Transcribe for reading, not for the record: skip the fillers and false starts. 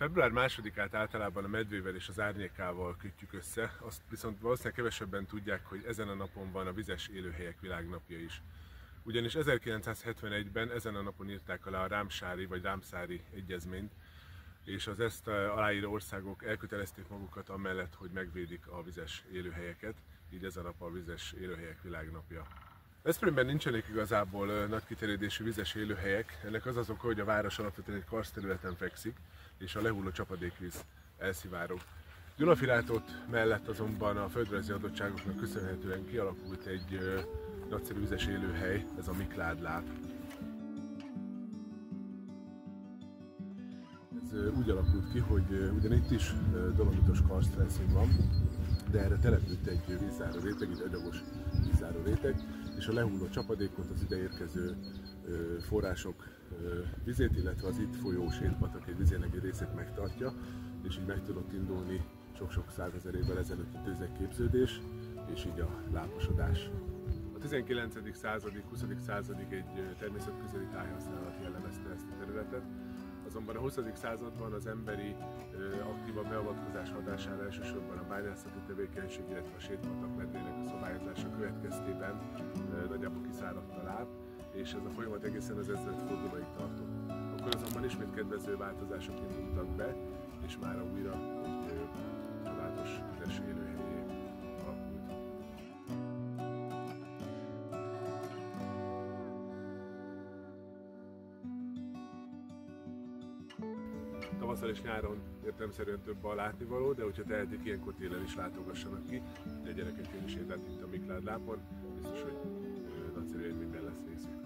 Február 2-át általában a medvével és az árnyékával kötjük össze, azt viszont valószínűleg kevesebben tudják, hogy ezen a napon van a vizes élőhelyek világnapja is. Ugyanis 1971-ben ezen a napon írták alá a Rámsári vagy Rámszári egyezményt, és az ezt aláíró országok elkötelezték magukat amellett, hogy megvédik a vizes élőhelyeket, így ez a nap a vizes élőhelyek világnapja. Veszprémben nincsenek igazából nagy kiterjedésű vizes élőhelyek, ennek az az oka, hogy a város alapvetően egy karszterületen fekszik, és a lehulló csapadékvíz elszivárog. Gyulafilátót mellett azonban a földrajzi adottságoknak köszönhetően kialakult egy nagyszerű vizes élőhely, ez a Miklád-láp. Ez úgy alakult ki, hogy ugyan itt is dolomitos karsztfelszín van, de erre települt egy vízzáró réteg, egy agyagos vízzáró réteg, és a lehulló csapadékot, az ideérkező források vizét, illetve az itt folyó sétpatak egy vizének egy részét megtartja, és így meg tudott indulni sok-sok százezer évvel ezelőtti tőzekképződés, és így a láposodás. A 19. századig, 20. századig egy természetközeli tájhasználat jellemezte ezt a területet, azonban a 20. században az emberi aktívabb beavatkozás hatására elsősorban a bányászati tevékenység, illetve a sétpatak medrének a szabályozása következtében nagyjából kiszáradt a láb, és ez a folyamat egészen az ezredfordulóig tartott. Akkor azonban ismét kedvező változások indultak be, és mára újra egy csodálatos vizes élőhelyé alakult. Tavasszal és nyáron értelemszerűen több a látnivaló, de hogyha tehetik, ilyenkor télen is látogassanak ki, de a gyerekekkel is sétált itt a Miklád-lápon, biztos, hogy nagyszerű élményben lesz részük.